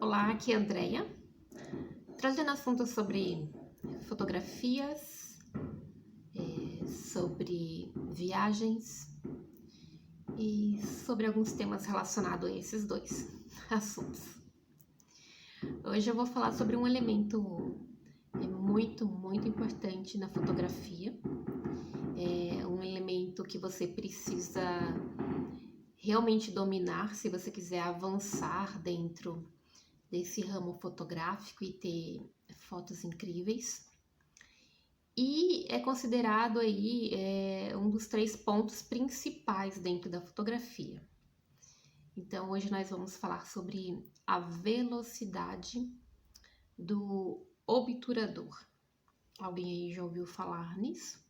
Olá, aqui é a Andrea, trazendo assuntos sobre fotografias, sobre viagens e sobre alguns temas relacionados a esses dois assuntos. Hoje eu vou falar sobre um elemento muito importante na fotografia, um elemento que você precisa realmente dominar se você quiser avançar dentro desse ramo fotográfico e ter fotos incríveis. E é considerado aí um dos 3 pontos principais dentro da fotografia. Então hoje nós vamos falar sobre a velocidade do obturador. Alguém aí já ouviu falar nisso?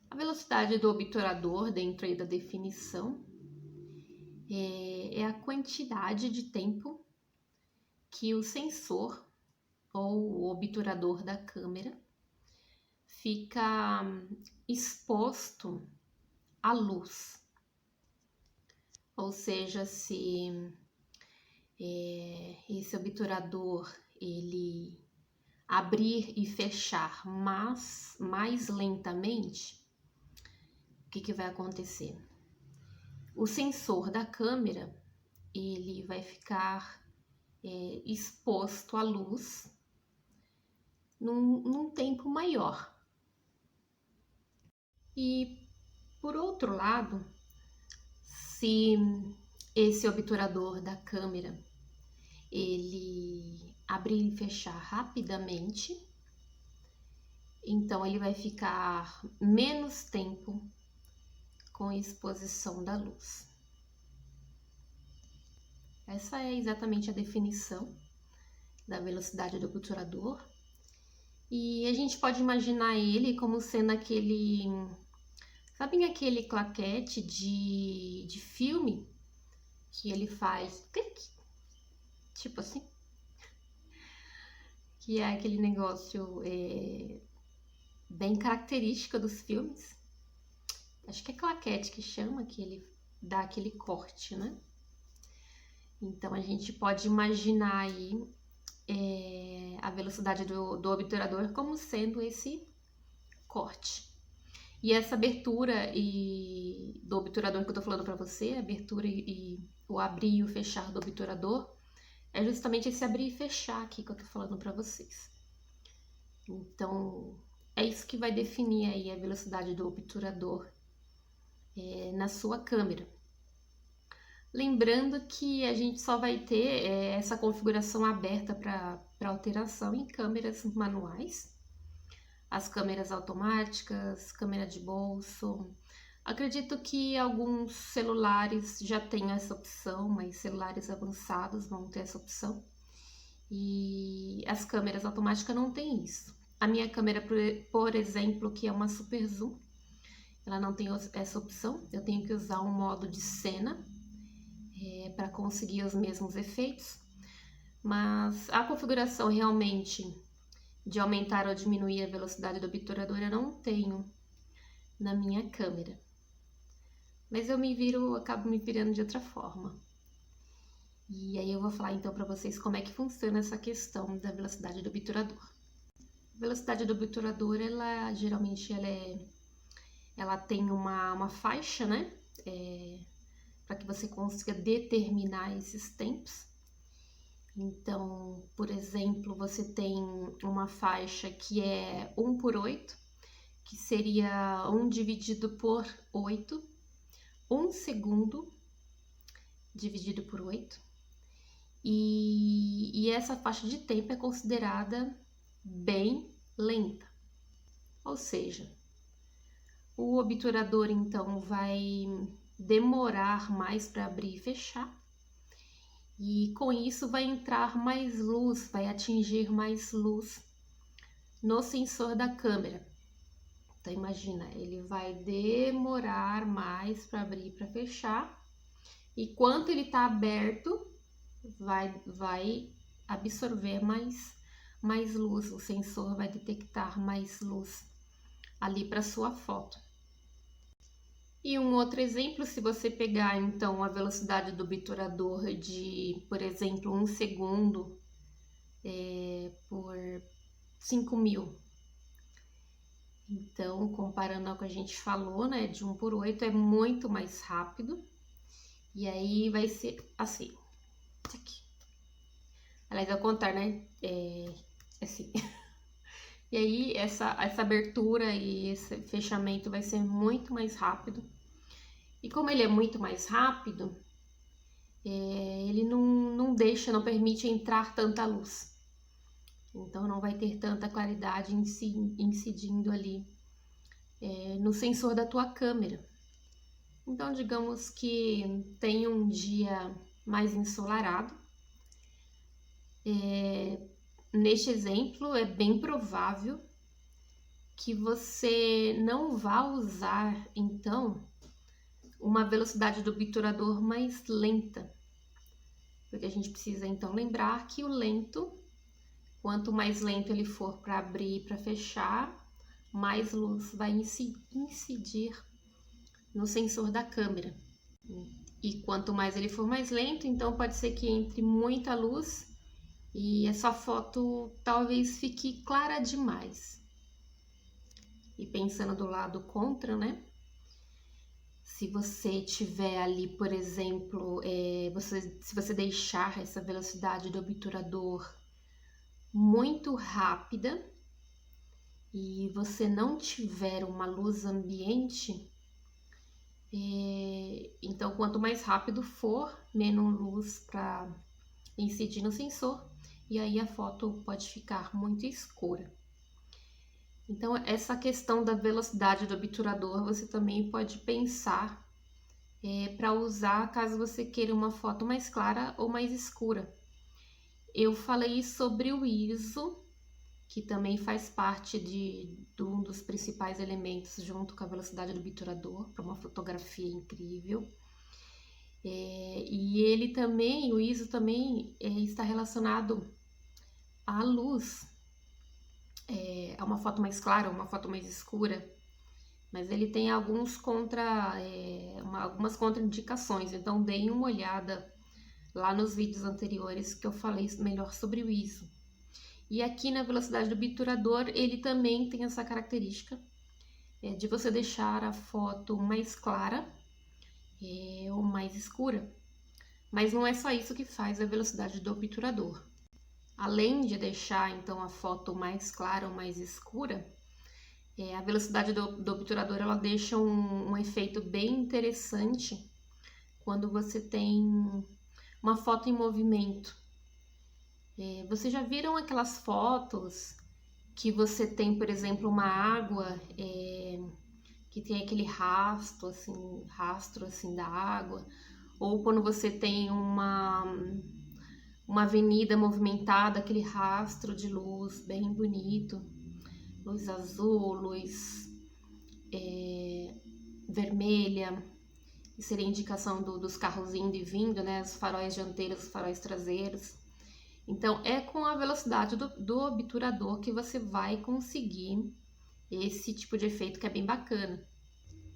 A velocidade do obturador, dentro aí da definição, é a quantidade de tempo que o sensor ou o obturador da câmera fica exposto à luz. Ou seja, se esse obturador ele abrir e fechar mais lentamente, o que vai acontecer? O sensor da câmera ele vai ficar exposto à luz num tempo maior. E por outro lado, se esse obturador da câmera ele abrir e fechar rapidamente, então ele vai ficar menos tempo com a exposição da luz. Essa é exatamente a definição da velocidade do obturador. E a gente pode imaginar ele como sendo aquele... Sabem aquele claquete de filme que ele faz clique, tipo assim? Que é aquele negócio bem característico dos filmes. Acho que é claquete que chama, que ele dá aquele corte, né? Então a gente pode imaginar aí a velocidade do obturador como sendo esse corte. E essa abertura do obturador que eu tô falando para você, a abertura e o abrir e o fechar do obturador, é justamente esse abrir e fechar aqui que eu tô falando para vocês. Então, é isso que vai definir aí a velocidade do obturador na sua câmera. Lembrando que a gente só vai ter essa configuração aberta para alteração em câmeras manuais, as câmeras automáticas, câmera de bolso. Acredito que alguns celulares já tenham essa opção, mas celulares avançados vão ter essa opção. E as câmeras automáticas não têm isso. A minha câmera, por exemplo, que é uma super zoom, ela não tem essa opção. Eu tenho que usar um modo de cena para conseguir os mesmos efeitos. Mas a configuração realmente de aumentar ou diminuir a velocidade do obturador eu não tenho na minha câmera. Mas eu acabo me virando de outra forma. E aí eu vou falar então para vocês como é que funciona essa questão da velocidade do obturador. A velocidade do obturador, geralmente ela tem uma faixa, né? Para que você consiga determinar esses tempos. Então, por exemplo, você tem uma faixa que é 1/8, que seria 1 dividido por 8, 1 segundo dividido por 8. E essa faixa de tempo é considerada bem lenta. Ou seja, o obturador então vai demorar mais para abrir e fechar. E com isso vai entrar mais luz, vai atingir mais luz no sensor da câmera. Então imagina, ele vai demorar mais para abrir e para fechar. E quando ele está aberto, vai absorver mais luz, o sensor vai detectar mais luz ali para sua foto. E um outro exemplo, se você pegar então a velocidade do obturador de, por exemplo, 1 segundo por 5.000. Então, comparando ao que a gente falou, né, de 1 por 8 é muito mais rápido. E aí vai ser assim. Aqui. Aliás, ao contrário, né? Assim. E aí, essa abertura e esse fechamento vai ser muito mais rápido. E como ele é muito mais rápido, ele não deixa, não permite entrar tanta luz. Então, não vai ter tanta claridade incidindo ali no sensor da tua câmera. Então, digamos que tem um dia mais ensolarado. Neste exemplo, é bem provável que você não vá usar, então, uma velocidade do obturador mais lenta. Porque a gente precisa, então, lembrar que o lento, quanto mais lento ele for para abrir e para fechar, mais luz vai incidir no sensor da câmera. E quanto mais ele for mais lento, então pode ser que entre muita luz e essa foto talvez fique clara demais. E pensando do lado contra, né? Se você tiver ali, por exemplo, se você deixar essa velocidade do obturador muito rápida e você não tiver uma luz ambiente, então quanto mais rápido for, menos luz para incidir no sensor, e aí a foto pode ficar muito escura. Então, essa questão da velocidade do obturador você também pode pensar para usar caso você queira uma foto mais clara ou mais escura. Eu falei sobre o ISO, que também faz parte de um dos principais elementos junto com a velocidade do obturador para uma fotografia incrível. E ele também, o ISO também está relacionado à luz. É uma foto mais clara, uma foto mais escura, mas ele tem algumas contraindicações, então deem uma olhada lá nos vídeos anteriores que eu falei melhor sobre o ISO. E aqui na velocidade do obturador, ele também tem essa característica de você deixar a foto mais clara ou mais escura, mas não é só isso que faz a velocidade do obturador. Além de deixar então a foto mais clara ou mais escura, a velocidade do obturador ela deixa um efeito bem interessante quando você tem uma foto em movimento. Vocês já viram aquelas fotos que você tem, por exemplo, uma água que tem aquele rastro assim da água, ou quando você tem uma avenida movimentada, aquele rastro de luz bem bonito, luz azul, luz vermelha, que seria indicação dos carros indo e vindo, né? Os faróis dianteiros, os faróis traseiros. Então, é com a velocidade do obturador que você vai conseguir esse tipo de efeito que é bem bacana.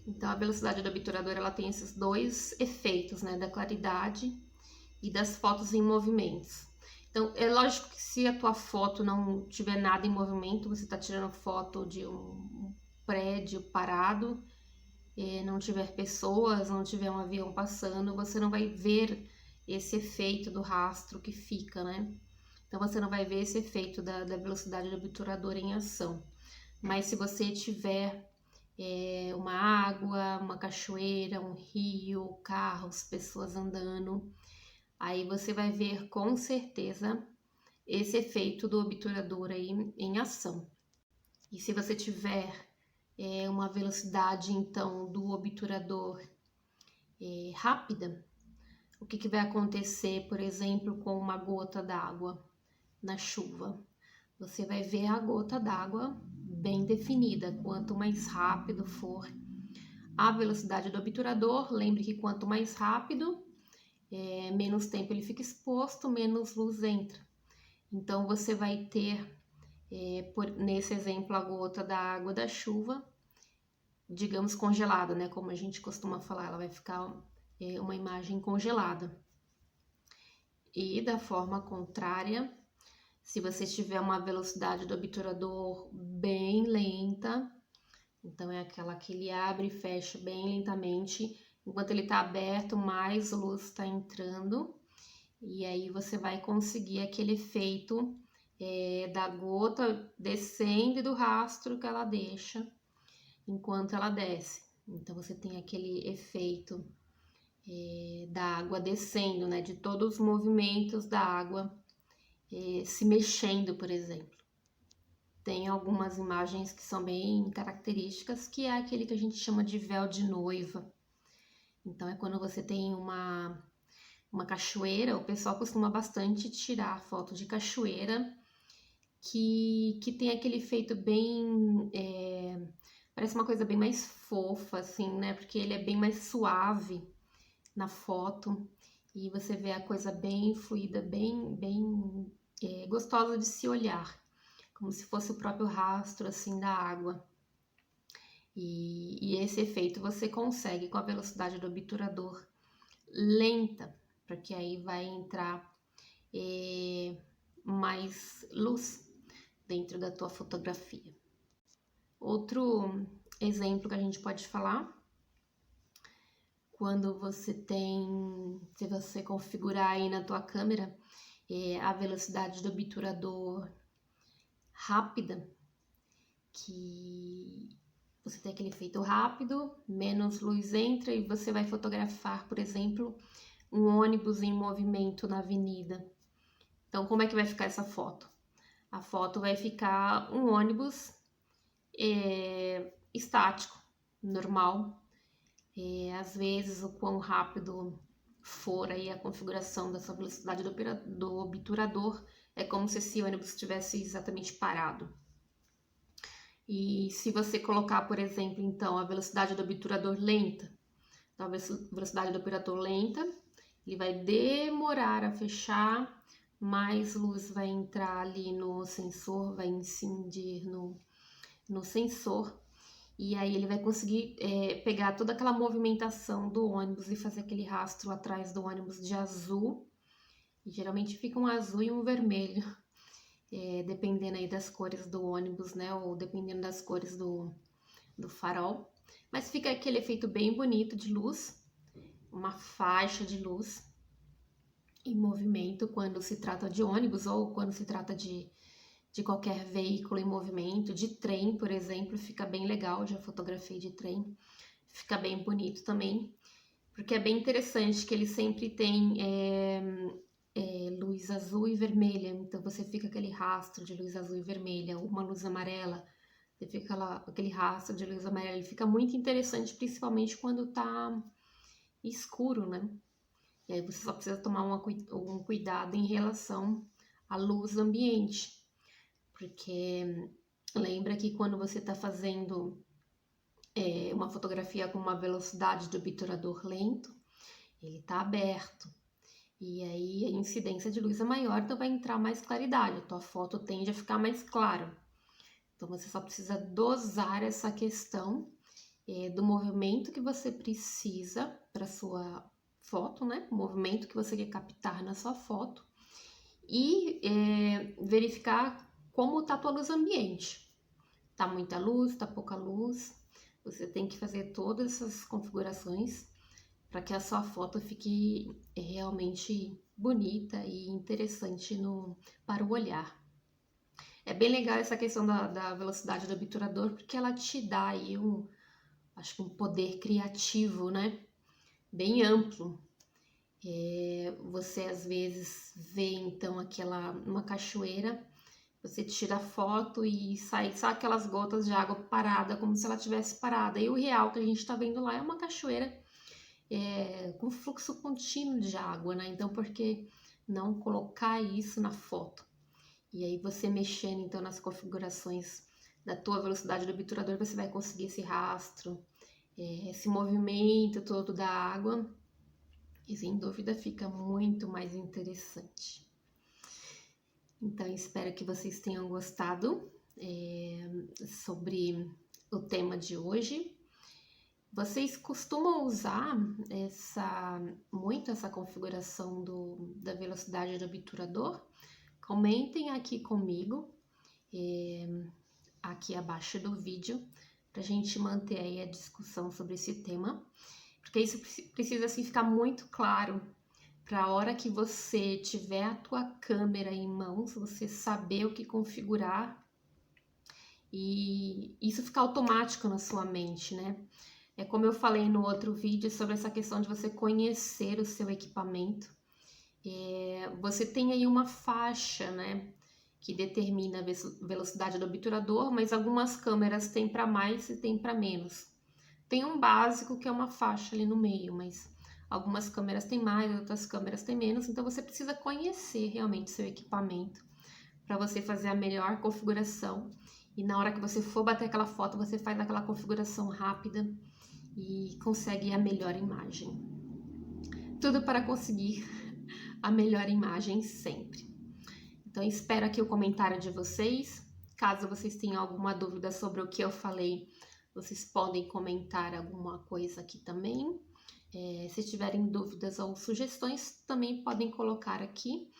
Então, a velocidade do obturador ela tem esses dois efeitos, né? Da claridade e das fotos em movimentos. Então, é lógico que se a tua foto não tiver nada em movimento, você está tirando foto de um prédio parado, não tiver pessoas, não tiver um avião passando, você não vai ver esse efeito do rastro que fica, né? Então, você não vai ver esse efeito da velocidade do obturador em ação. Mas se você tiver uma água, uma cachoeira, um rio, carros, pessoas andando, aí você vai ver com certeza esse efeito do obturador aí em ação. E se você tiver uma velocidade então do obturador rápida, o que vai acontecer, por exemplo, com uma gota d'água na chuva? Você vai ver a gota d'água bem definida. Quanto mais rápido for a velocidade do obturador, lembre que quanto mais rápido, menos tempo ele fica exposto, menos luz entra. Então, você vai ter, nesse exemplo, a gota da água da chuva, digamos, congelada, né? Como a gente costuma falar, ela vai ficar uma imagem congelada. E da forma contrária, se você tiver uma velocidade do obturador bem lenta, então é aquela que ele abre e fecha bem lentamente, enquanto ele está aberto, mais luz está entrando, e aí você vai conseguir aquele efeito da gota descendo e do rastro que ela deixa enquanto ela desce. Então você tem aquele efeito da água descendo, né? De todos os movimentos da água se mexendo, por exemplo. Tem algumas imagens que são bem características, que é aquele que a gente chama de véu de noiva. Então é quando você tem uma cachoeira, o pessoal costuma bastante tirar foto de cachoeira, que tem aquele efeito bem... parece uma coisa bem mais fofa, assim, né? Porque ele é bem mais suave na foto, e você vê a coisa bem fluida, bem gostosa de se olhar, como se fosse o próprio rastro, assim, da água. E esse efeito você consegue com a velocidade do obturador lenta, porque aí vai entrar mais luz dentro da tua fotografia. Outro exemplo que a gente pode falar, quando você se você configurar aí na tua câmera a velocidade do obturador rápida, que você tem aquele efeito rápido, menos luz entra e você vai fotografar, por exemplo, um ônibus em movimento na avenida. Então, como é que vai ficar essa foto? A foto vai ficar um ônibus estático, normal. Às vezes, o quão rápido for aí a configuração dessa velocidade do obturador, é como se esse ônibus estivesse exatamente parado. E se você colocar, por exemplo, então, a velocidade do obturador lenta, então a velocidade do obturador lenta, ele vai demorar a fechar, mais luz vai entrar ali no sensor, vai incidir no sensor, e aí ele vai conseguir pegar toda aquela movimentação do ônibus e fazer aquele rastro atrás do ônibus de azul, e geralmente fica um azul e um vermelho, dependendo aí das cores do ônibus, né, ou dependendo das cores do farol, mas fica aquele efeito bem bonito de luz, uma faixa de luz em movimento quando se trata de ônibus ou quando se trata de qualquer veículo em movimento, de trem, por exemplo, fica bem legal, já fotografei de trem, fica bem bonito também, porque é bem interessante que ele sempre tem luz azul e vermelha, então você fica aquele rastro de luz azul e vermelha, uma luz amarela, você fica aquele rastro de luz amarela, ele fica muito interessante, principalmente quando tá escuro, né? E aí você só precisa tomar um cuidado em relação à luz ambiente, porque lembra que quando você está fazendo uma fotografia com uma velocidade de obturador lento, ele está aberto, e aí a incidência de luz é maior, então vai entrar mais claridade, a tua foto tende a ficar mais clara. Então você só precisa dosar essa questão do movimento que você precisa para sua foto, né? O movimento que você quer captar na sua foto, e verificar como tá a tua luz ambiente. Tá muita luz, tá pouca luz. Você tem que fazer todas essas configurações para que a sua foto fique realmente bonita e interessante para o olhar. É bem legal essa questão da velocidade do obturador, porque ela te dá aí acho que um poder criativo, né? Bem amplo. Você às vezes vê então uma cachoeira, você tira a foto e sai só aquelas gotas de água parada, como se ela tivesse parada. E o real que a gente está vendo lá é uma cachoeira com fluxo contínuo de água, né? Então, por que não colocar isso na foto? E aí você mexendo então nas configurações da tua velocidade do obturador, você vai conseguir esse rastro, esse movimento todo da água, e sem dúvida fica muito mais interessante. Então, espero que vocês tenham gostado sobre o tema de hoje. Vocês costumam usar muito essa configuração da velocidade do obturador? Comentem aqui comigo, aqui abaixo do vídeo, para a gente manter aí a discussão sobre esse tema, porque isso precisa assim, ficar muito claro para a hora que você tiver a tua câmera em mãos, você saber o que configurar e isso ficar automático na sua mente, né? É como eu falei no outro vídeo sobre essa questão de você conhecer o seu equipamento. Você tem aí uma faixa, né, que determina a velocidade do obturador, mas algumas câmeras têm para mais e tem para menos. Tem um básico que é uma faixa ali no meio, mas algumas câmeras têm mais, outras câmeras têm menos, então você precisa conhecer realmente seu equipamento para você fazer a melhor configuração. E na hora que você for bater aquela foto, você faz aquela configuração rápida e consegue a melhor imagem. Tudo para conseguir a melhor imagem sempre. Então, espero aqui o comentário de vocês. Caso vocês tenham alguma dúvida sobre o que eu falei, vocês podem comentar alguma coisa aqui também. Se tiverem dúvidas ou sugestões, também podem colocar aqui.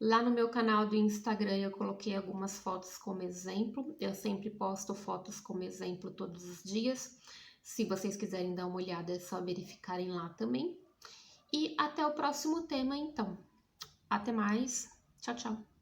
Lá no meu canal do Instagram eu coloquei algumas fotos como exemplo. Eu sempre posto fotos como exemplo todos os dias. Se vocês quiserem dar uma olhada, é só verificarem lá também. E até o próximo tema, então. Até mais. Tchau, tchau.